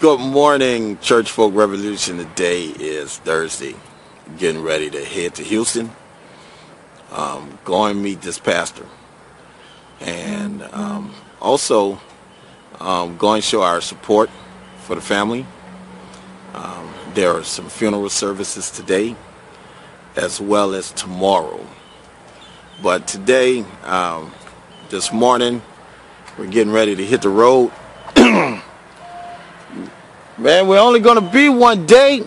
Good morning, Church Folk Revolution. Today is Thursday. Getting ready to head to Houston. Going to meet this pastor. And also going to show our support for the family. There are some funeral services today as well as tomorrow. But today, this morning, we're getting ready to hit the road. Man, we're only going to be one day.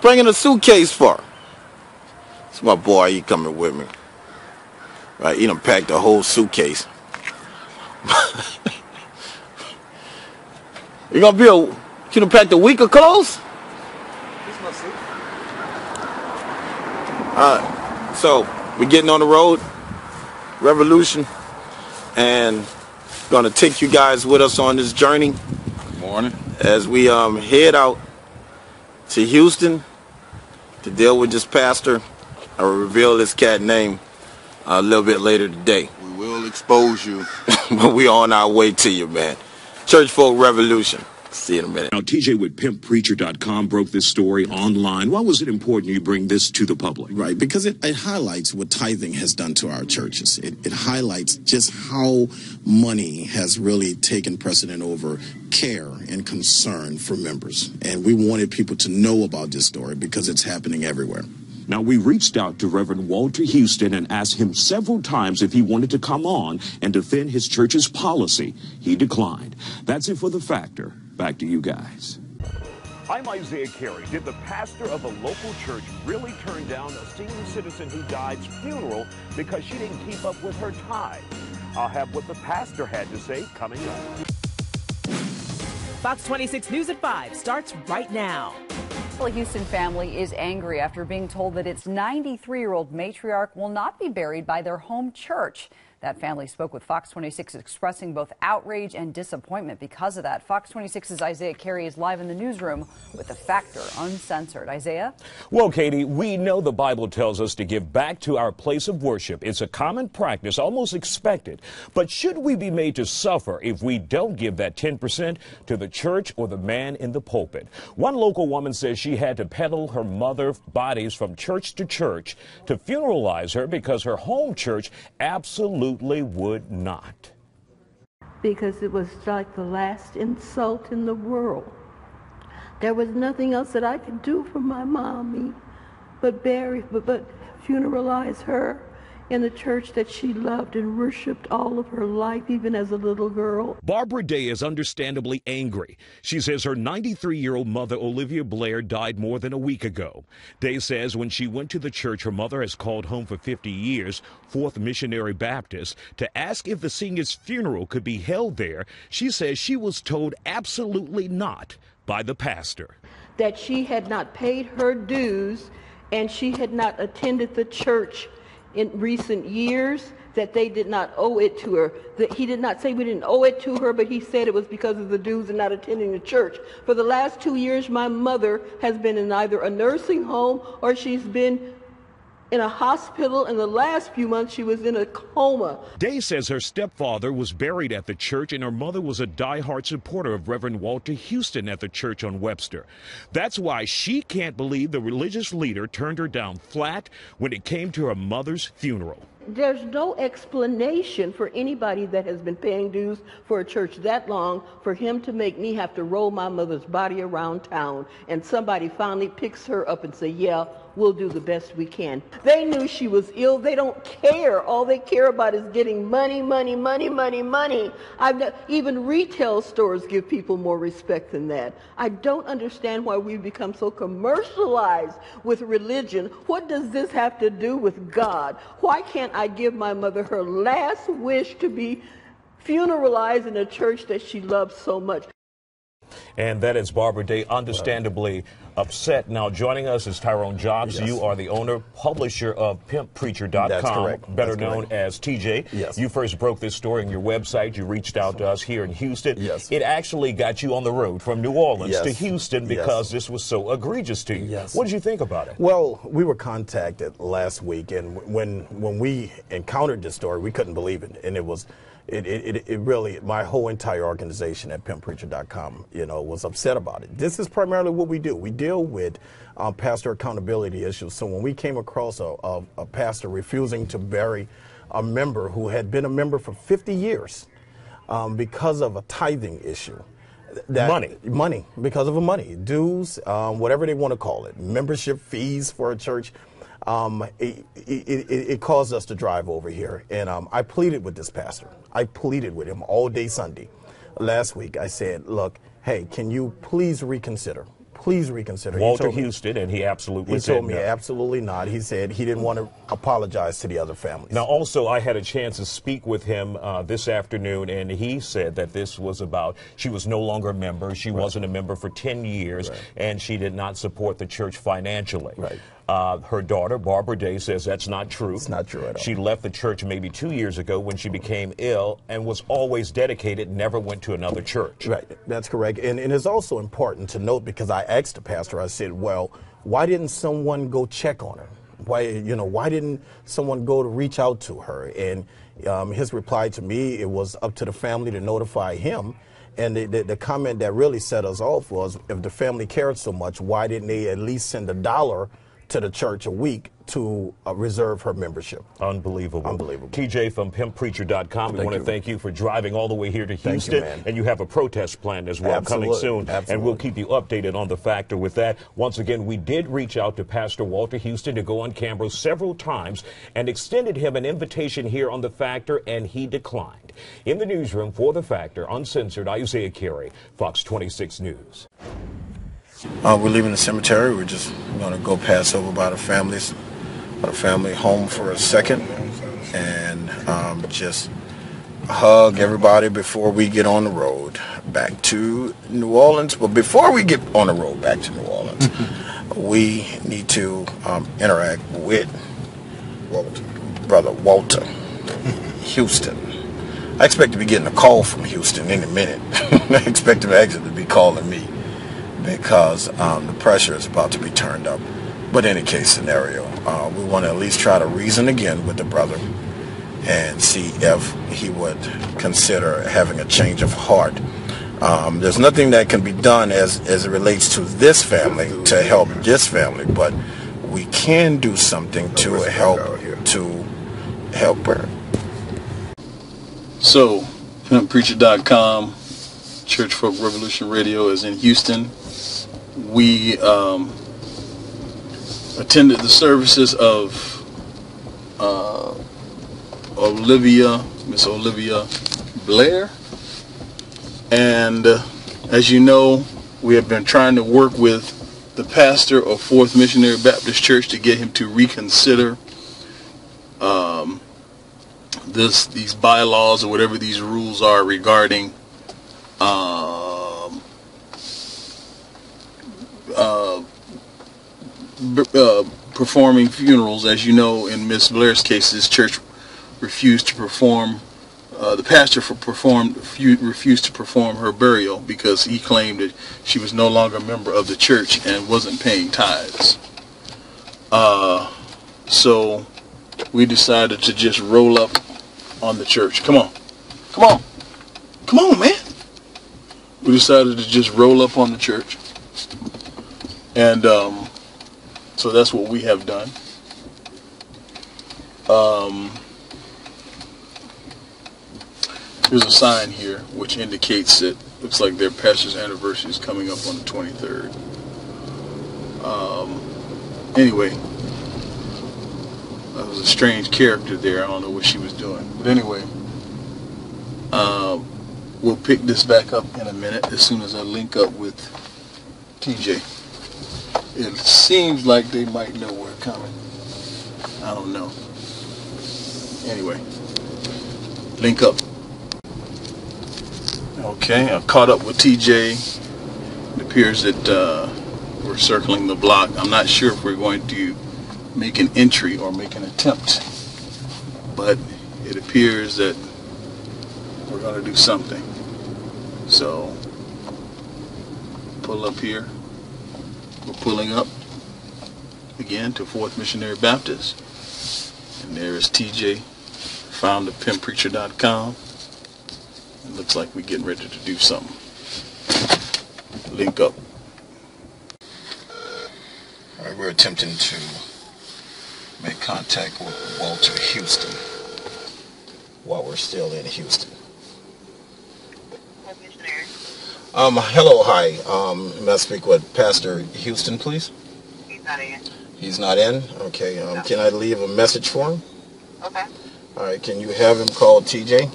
Bringing a suitcase for. It's my boy, he coming with me. Right, he done packed the whole suitcase. You gonna be you done packed a week of clothes? This is my suit. So we're getting on the road, Revolution, and gonna take you guys with us on this journey. Good morning. As we head out to Houston to deal with this pastor. I will reveal this cat name a little bit later today. We will expose you. But we on our way to you, man. Church Folk Revolution. See you in a minute. Now, TJ with PimpPreacher.com broke this story online. Why was it important you bring this to the public? Right, because it highlights what tithing has done to our churches. It highlights just how money has really taken precedent over care and concern for members. And we wanted people to know about this story because it's happening everywhere. Now, we reached out to Reverend Walter Houston and asked him several times if he wanted to come on and defend his church's policy. He declined. That's it for The Factor. Back to you guys. I'm Isaiah Carey. Did the pastor of a local church really turn down a senior citizen who died's funeral because she didn't keep up with her tithe? I'll have what the pastor had to say coming up. Fox 26 News at 5 starts right now. Well, a Houston family is angry after being told that its 93-year-old matriarch will not be buried by their home church. That family spoke with Fox 26, expressing both outrage and disappointment because of that. Fox 26's Isaiah Carey is live in the newsroom with The Factor Uncensored. Isaiah? Well, Katie, we know the Bible tells us to give back to our place of worship. It's a common practice, almost expected. But should we be made to suffer if we don't give that 10% to the church or the man in the pulpit? One local woman says she had to peddle her mother's bodies from church to church to funeralize her because her home church absolutely would not. Because it was like the last insult in the world. There was nothing else that I could do for my mommy but funeralize her in the church that she loved and worshiped all of her life, even as a little girl. Barbara Day is understandably angry. She says her 93-year-old mother, Olivia Blair, died more than a week ago. Day says when she went to the church her mother has called home for 50 years, Fourth Missionary Baptist, to ask if the singer's funeral could be held there, she says she was told absolutely not by the pastor. That she had not paid her dues and she had not attended the church in recent years, that they did not owe it to her. That he did not say we didn't owe it to her, but he said it was because of the dues and not attending the church. For the last 2 years, my mother has been in either a nursing home or she's been in a hospital. In the last few months, she was in a coma. Day says her stepfather was buried at the church and her mother was a diehard supporter of Reverend Walter Houston at the church on Webster. That's why she can't believe the religious leader turned her down flat when it came to her mother's funeral. There's no explanation for anybody that has been paying dues for a church that long for him to make me have to roll my mother's body around town and somebody finally picks her up and say, yeah, we'll do the best we can. They knew she was ill. They don't care. All they care about is getting money, money, money, money, money. Even retail stores give people more respect than that. I don't understand why we've become so commercialized with religion. What does this have to do with God? Why can't I give my mother her last wish to be funeralized in a church that she loves so much? And that is Barbara Day, understandably upset. Now, joining us is Tyrone Jobs. Yes. You are the owner, publisher of PimpPreacher.com, That's correct. better That's known correct. as TJ. Yes. You first broke this story on your website. You reached out to us here in Houston. Yes. It actually got you on the road from New Orleans Yes. to Houston because this was so egregious to you. Yes. What did you think about it? Well, we were contacted last week, and when we encountered this story, we couldn't believe it. And it was it really, my whole entire organization at PimpPreacher.com, was upset about it. This is primarily what we do. We deal with pastor accountability issues. So when we came across a pastor refusing to bury a member who had been a member for 50 years because of a tithing issue. Money, because of a money, dues, whatever they want to call it, membership fees for a church. It caused us to drive over here. And I pleaded with this pastor. I pleaded with him all day Sunday. Last week, I said, look, hey, can you please reconsider? Please reconsider. Walter Houston, and he absolutely said no. He told me absolutely not. He said he didn't want to apologize to the other families. Now, also, I had a chance to speak with him this afternoon, and he said that this was about, she was no longer a member. She wasn't a member for 10 years, and she did not support the church financially. Her daughter, Barbara Day, says that's not true. It's not true at all. She left the church maybe 2 years ago when she became ill and was always dedicated, never went to another church. Right, that's correct. And it's also important to note, because I asked the pastor, I said, well, why didn't someone go check on her? Why didn't someone go to reach out to her? And his reply to me, it was up to the family to notify him. And the comment that really set us off was, if the family cared so much, why didn't they at least send $1 to the church a week to reserve her membership? Unbelievable. Unbelievable. TJ from PimpPreacher.com. We want to thank you for driving all the way here to Houston. And you have a protest plan as well coming soon. And we'll keep you updated on the factor with that. Once again, we did reach out to Pastor Walter Houston to go on camera several times and extended him an invitation here on the factor, and he declined. In the newsroom for the factor, uncensored, Isaiah Carey, Fox 26 News. We're leaving the cemetery. We're just going to go pass over by the family home for a second, and just hug everybody before we get on the road back to New Orleans. But before we get on the road back to New Orleans, we need to interact with Brother Walter Houston. I expect to be getting a call from Houston any minute. I expect him actually to be calling me, because the pressure is about to be turned up. But in any case scenario, we want to at least try to reason again with the brother and see if he would consider having a change of heart. There's nothing that can be done as it relates to this family to help this family, but we can do something to help her. So, PimpPreacher.com, Church Folk Revolution Radio is in Houston. We attended the services of Miss Olivia Blair, and as you know, we have been trying to work with the pastor of Fourth Missionary Baptist Church to get him to reconsider these bylaws or whatever these rules are regarding performing funerals. As you know, in Miss Blair's case, this church refused to perform, the pastor refused to perform her burial because he claimed that she was no longer a member of the church and wasn't paying tithes. So we decided to just roll up on the church. Come on, man. We decided to just roll up on the church, and so that's what we have done. There's a sign here which indicates that looks like their pastor's anniversary is coming up on the 23rd. Anyway, that was a strange character there. I don't know what she was doing. But anyway, we'll pick this back up in a minute as soon as I link up with TJ. It seems like they might know we're coming. I don't know. Anyway, link up. Okay, I caught up with TJ. It appears that we're circling the block. I'm not sure if we're going to make an entry or make an attempt, but it appears that we're going to do something. So, pull up here. We're pulling up again to Fourth Missionary Baptist, and there is TJ, founder of PimpPreacher.com. It looks like we're getting ready to do something. Link up. All right, we're attempting to make contact with Walter Houston while we're still in Houston. Hello, hi. May I speak with Pastor Houston, please? He's not in. He's not in? Okay. No. Can I leave a message for him? Okay. All right. Can you have him call TJ?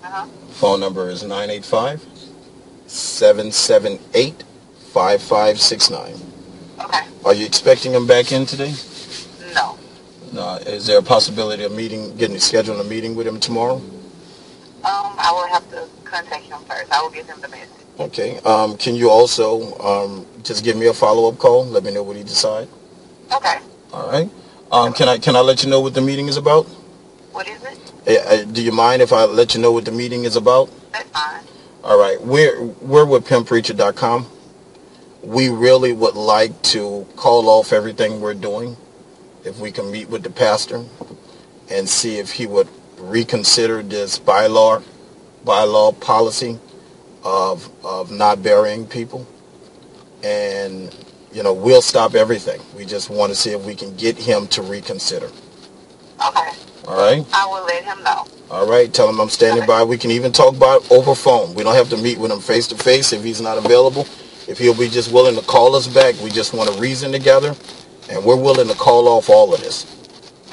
Uh-huh. Phone number is 985-778-5569. Okay. Are you expecting him back in today? No. No. Is there a possibility of scheduling a meeting with him tomorrow? I will have to contact him first. I will give him the message. Okay. Can you also just give me a follow-up call? Let me know what he decides. Okay. All right. Can I let you know what the meeting is about? What is it? Do you mind if I let you know what the meeting is about? That's fine. All right. We're with PimpPreacher.com. We really would like to call off everything we're doing if we can meet with the pastor and see if he would reconsider this bylaw policy of not burying people. And, we'll stop everything. We just want to see if we can get him to reconsider. Okay. All right? I will let him know. All right. Tell him I'm standing by. We can even talk about it over phone. We don't have to meet with him face to face if he's not available. If he'll be just willing to call us back, we just want to reason together. And we're willing to call off all of this.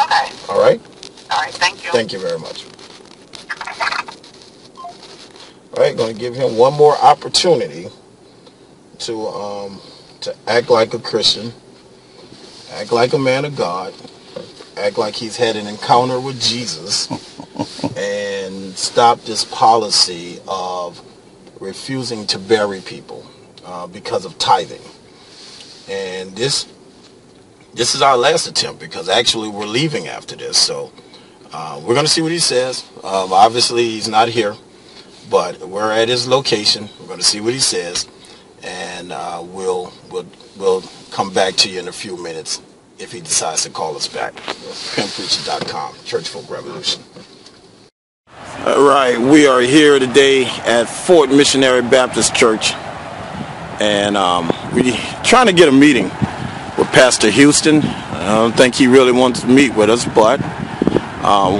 Okay. All right? All right. Thank you. Thank you very much. All right. Going to give him one more opportunity to act like a Christian, act like a man of God, act like he's had an encounter with Jesus, and stop this policy of refusing to bury people because of tithing. And this is our last attempt, because actually we're leaving after this. So we're going to see what he says. Obviously he's not here, but we're at his location. We're going to see what he says, and we'll come back to you in a few minutes if he decides to call us back. PimpPreacher.com, Church Folk Revolution. All right, we are here today at Fort Missionary Baptist Church, and we're trying to get a meeting with Pastor Houston. I don't think he really wants to meet with us, but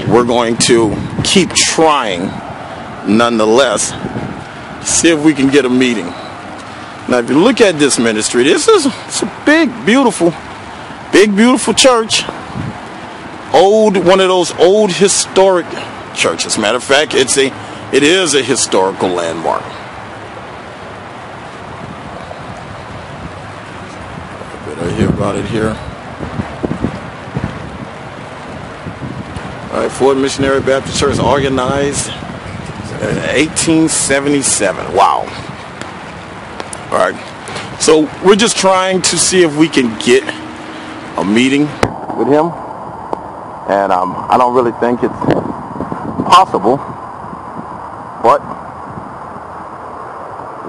we're going to keep trying nonetheless, see if we can get a meeting. Now, if you look at this ministry, it's a big, beautiful church. One of those old historic churches. Matter of fact, it is a historical landmark. I hear about it here. All right, Fort Missionary Baptist Church, organized in 1877. Wow. All right. So we're just trying to see if we can get a meeting with him. And I don't really think it's possible. But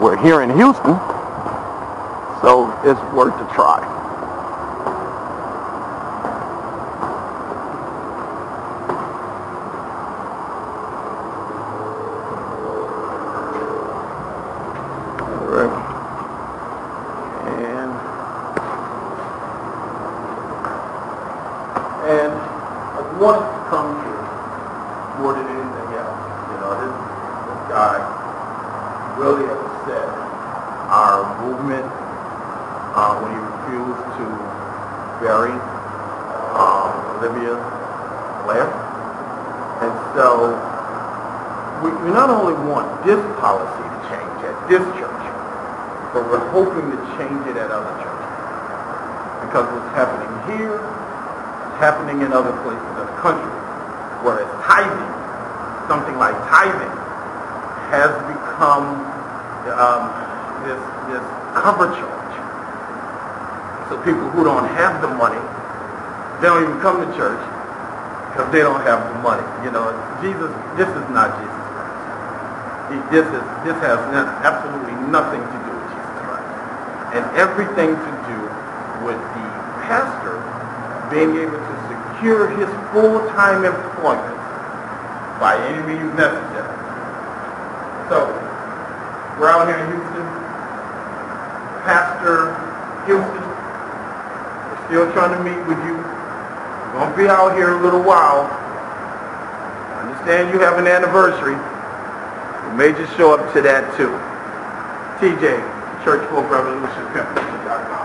we're here in Houston, so it's worth a try. And I wanted to come here more than anything else. This guy really upset our movement when he refused to bury Olivia Blair. And so we not only want this policy to change at this church, but we're hoping to change it at other churches. Because what's happening here is happening in other places of the country, whereas tithing, something like tithing, has become this cover charge. So people who don't have the money, they don't even come to church because they don't have the money. This is not Jesus Christ. This has absolutely nothing to do with Jesus Christ, and everything to do with the pastor being able to secure his full-time employment by any means necessary. We're out here in Houston. Pastor Houston, we're still trying to meet with you. We're going to be out here a little while. I understand you have an anniversary. We may just show up to that too. TJ, Church Folk Revolution, PimpPreacher.com.